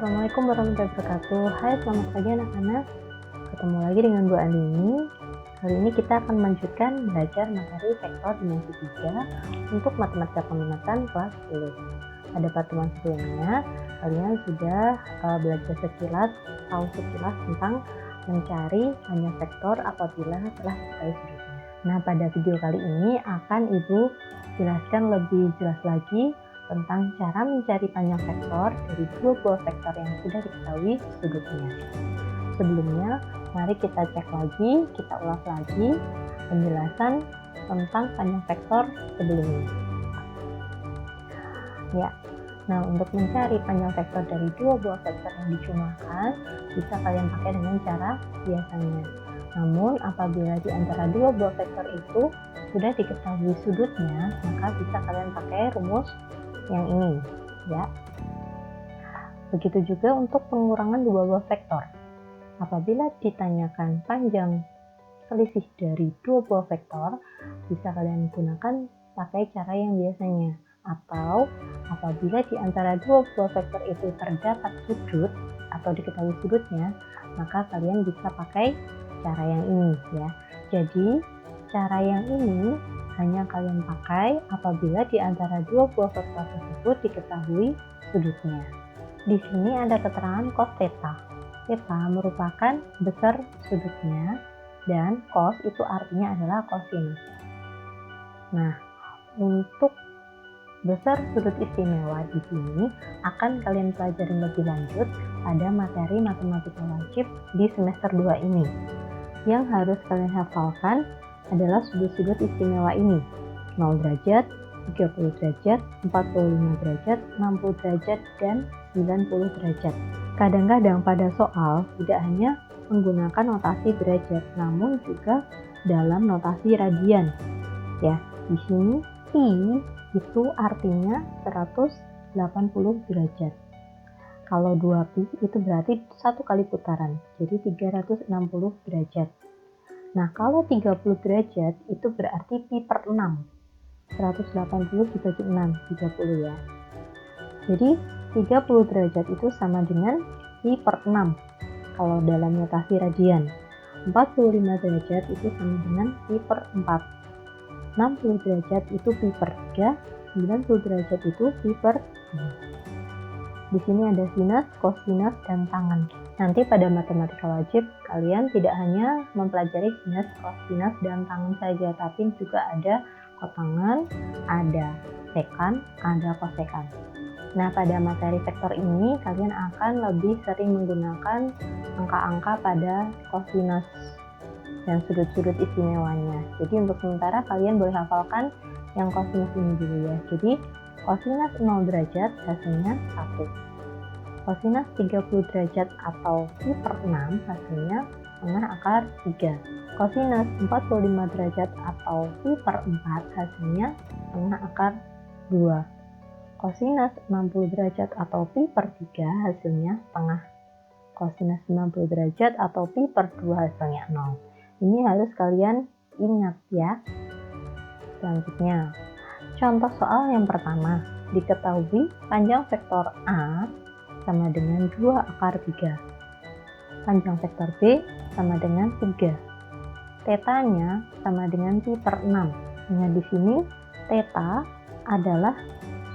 Assalamualaikum warahmatullahi wabarakatuh. Hai, selamat pagi anak-anak. Ketemu lagi dengan Bu Andini. Kali ini kita akan melanjutkan belajar materi vektor dimensi 3 untuk matematika peminatan kelas 10. Pada pertemuan sebelumnya, kalian sudah belajar sekilas tentang mencari panjang vektor apabila telah diketahui sudutnya. Nah, pada video kali ini akan Ibu jelaskan lebih jelas lagi tentang cara mencari panjang vektor dari dua buah vektor yang sudah diketahui sudutnya. Sebelumnya, mari kita cek lagi, kita ulas lagi penjelasan tentang panjang vektor sebelumnya. Ya, nah untuk mencari panjang vektor dari dua buah vektor yang dijumlahkan, bisa kalian pakai dengan cara biasanya. Namun, apabila di antara dua buah vektor itu sudah diketahui sudutnya, maka bisa kalian pakai rumus yang ini, ya. Begitu juga untuk pengurangan dua buah vektor. Apabila ditanyakan panjang selisih dari dua buah vektor, bisa kalian gunakan pakai cara yang biasanya. Atau apabila di antara dua buah vektor itu terdapat sudut atau diketahui sudutnya, maka kalian bisa pakai cara yang ini, ya. Jadi, cara yang ini hanya kalian pakai apabila di antara dua buah vektor tersebut diketahui sudutnya. Di sini ada keterangan cos theta. Theta merupakan besar sudutnya dan cos itu artinya adalah kosinus. Nah, untuk besar sudut istimewa di sini akan kalian pelajari lebih lanjut pada materi matematika wajib di semester 2 ini. Yang harus kalian hafalkan adalah sudut-sudut istimewa ini: 0 derajat, 30 derajat, 45 derajat, 60 derajat, dan 90 derajat. Kadang-kadang pada soal tidak hanya menggunakan notasi derajat, namun juga dalam notasi radian. Ya, di sini pi itu artinya 180 derajat. Kalau 2pi itu berarti satu kali putaran, jadi 360 derajat. Nah, kalau 30 derajat itu berarti pi per 6. 180 dibagi 6, 30 ya. Jadi 30 derajat itu sama dengan pi per 6 kalau dalam notasi radian. 45 derajat itu sama dengan pi per 4. 60 derajat itu pi per 3, 90 derajat itu pi per 2. Di sini ada sinus, kosinus, dan tangen. Nanti pada matematika wajib, kalian tidak hanya mempelajari sinus, kosinus, dan tangen saja, tapi juga ada kotangen, ada sekan, ada kosekan. Nah, pada materi vektor ini, kalian akan lebih sering menggunakan angka-angka pada kosinus dan sudut-sudut istimewanya. Jadi untuk sementara kalian boleh hafalkan yang kosinus ini dulu ya. Jadi kosinus 0 derajat hasilnya 1. Kosinus 30 derajat atau pi per 6 hasilnya setengah akar 3. Kosinus 45 derajat atau pi per 4 hasilnya setengah akar 2. Kosinus 60 derajat atau pi per 3 hasilnya setengah. Kosinus 90 derajat atau pi per 2 hasilnya 0. Ini harus kalian ingat ya. Selanjutnya, contoh soal yang pertama, diketahui panjang vektor A sama dengan 2 akar 3. Panjang vektor B sama dengan 3. Tetanya sama dengan pi per 6. Nah, di sini teta adalah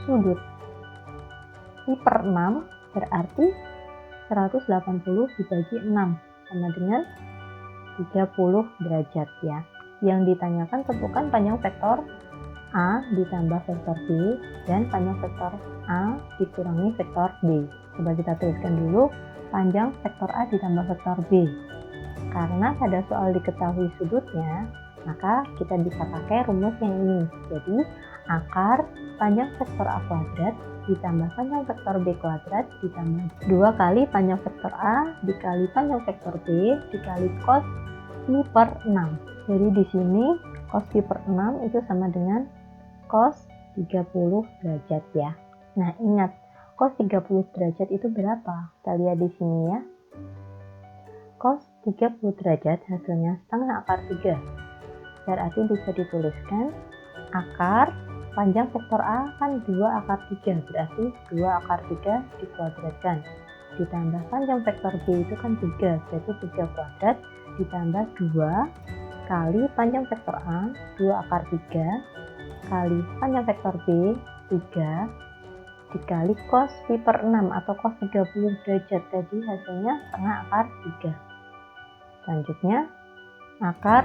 sudut. Pi per 6 berarti 180 dibagi 6 sama dengan 30 derajat ya. Yang ditanyakan tentukan panjang vektor A ditambah vektor B dan panjang vektor A dikurangi vektor B. Coba kita tuliskan dulu panjang vektor A ditambah vektor B. Karena pada soal diketahui sudutnya, maka kita bisa pakai rumus yang ini. Jadi akar panjang vektor A kuadrat ditambah panjang vektor B kuadrat ditambah 2 kali panjang vektor A dikali panjang vektor B dikali cos pi per 6. Jadi di sini cos pi per 6 itu sama dengan cos 30 derajat ya. Nah, ingat, cos 30 derajat itu berapa? Kita lihat di sini ya. Cos 30 derajat hasilnya setengah akar 3. Berarti bisa dituliskan akar panjang vektor A kan 2 akar 3, berarti 2 akar 3 dikuadratkan. ditambah panjang vektor B itu kan 3, berarti 3 kuadrat ditambah 2 kali panjang vektor A, 2 akar 3 kali panjang vektor B, 3 dikali cos pi per 6 atau cos 30 derajat, tadi hasilnya setengah akar 3. Selanjutnya akar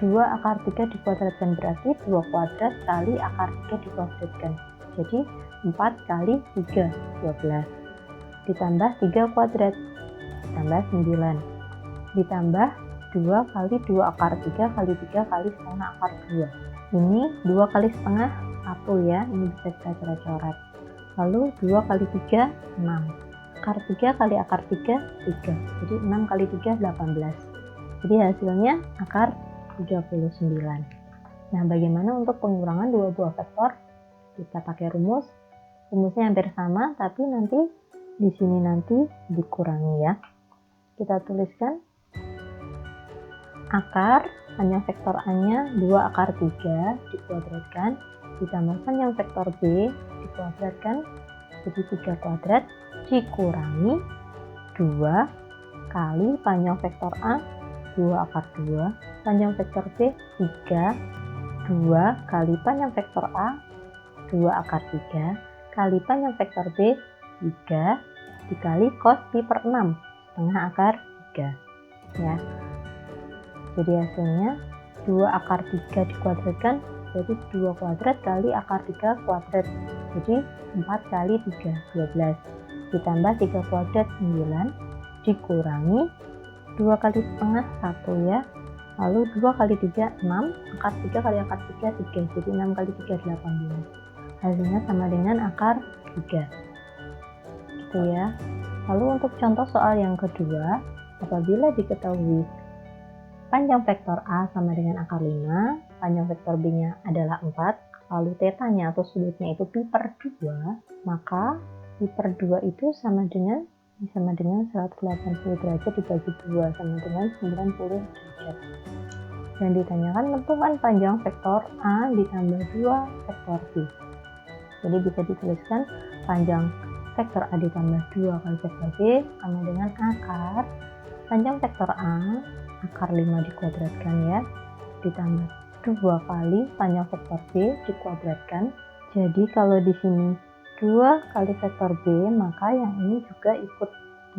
2 akar 3 dikuadratkan berarti 2 kuadrat kali akar 3 dikuadratkan, jadi 4 kali 3, 12 ditambah 3 kuadrat ditambah 9 ditambah 2 kali 2 akar 3 kali 3 kali setengah akar 2, ini 2 kali setengah 1 ya, ini bisa kita coret-coret. Lalu 2 kali 3 6, akar 3 kali akar 3 3, jadi 6 kali 3 18, jadi hasilnya akar 39. Nah, bagaimana untuk pengurangan dua buah vektor? Kita pakai rumusnya hampir sama, tapi nanti di sini nanti dikurangi ya. Kita tuliskan akar panjang vektor A-nya 2 akar 3 dikuadratkan ditambah panjang vektor B dikuadratkan jadi 3 kuadrat dikurangi 2 kali panjang vektor A 2 akar 2 panjang vektor B 3 2 kali panjang vektor A 2 akar 3 kali panjang vektor B 3 dikali cos pi per 6 setengah akar 3 ya. Jadi hasilnya 2 akar 3 dikuadratkan jadi 2 kuadrat kali akar 3 kuadrat, jadi 4 kali 3 12 ditambah 3 kuadrat 9 dikurangi 2 kali setengah 1 ya, lalu 2 kali 3 6, akar 3 kali akar 3 3, jadi 6 kali 3 18, hasilnya sama dengan akar 3 gitu ya. Lalu untuk contoh soal yang kedua, apabila diketahui panjang vektor A sama dengan akar 5, panjang vektor B nya adalah 4, lalu tetanya atau sudutnya itu pi per 2, maka pi per 2 itu sama dengan 180 derajat dibagi 2 sama dengan 90 derajat. Dan ditanyakan tentukan panjang vektor A ditambah 2 vektor B. Jadi bisa dituliskan panjang vektor A ditambah 2 kali vektor B sama dengan akar panjang vektor A akar 5 dikuadratkan ya ditambah 2 kali panjang vektor B dikuadratkan. Jadi kalau di sini 2 kali vektor B, maka yang ini juga ikut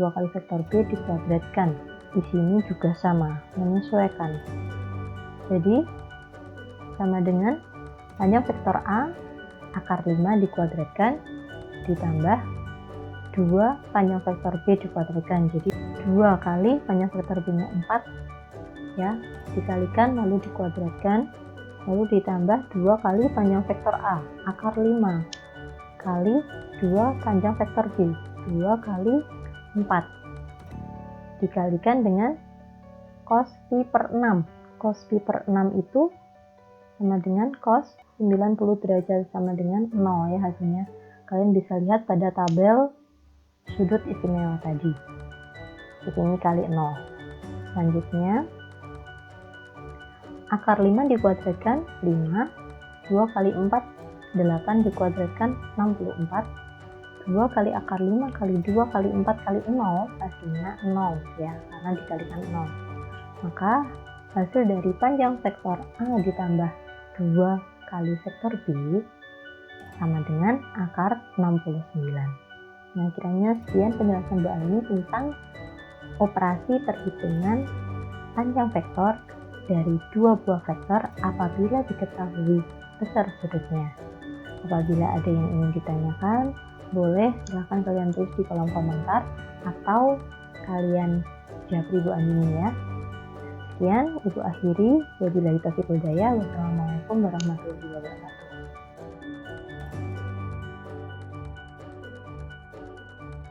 2 kali vektor B dikuadratkan. Di sini juga sama, menyesuaikan. Jadi sama dengan panjang vektor A akar 5 dikuadratkan ditambah 2 panjang vektor B dikuadratkan. Jadi 2 kali panjang vektor B nya 4 ya, dikalikan lalu dikuadratkan, lalu ditambah 2 kali panjang vektor A akar 5 kali 2 panjang vektor B 2 kali 4 dikalikan dengan cos pi per 6. Cos pi per 6 itu sama dengan cos 90 derajat sama dengan 0 ya hasilnya. Kalian bisa lihat pada tabel sudut istimewa tadi. Jadi ini kali 0. Selanjutnya akar 5 dikuadratkan 5, 2 kali 4 8 dikuadratkan 64, 2 kali akar 5 kali 2 kali 4 kali 0 hasilnya 0 ya, karena dikalikan 0. Maka hasil dari panjang vektor A ditambah 2 kali vektor B sama dengan akar 69. Nah, kiranya sekian penjelasan Bu Ani tentang operasi perhitungan panjang vektor dari dua buah vektor apabila diketahui besar sudutnya. Apabila ada yang ingin ditanyakan, boleh silahkan kalian tulis di kolom komentar atau kalian japri Bu Ani ya. Sekian Ibu akhiri. Wabillahi taufiq wal hidayah. Wassalamualaikum warahmatullahi wabarakatuh.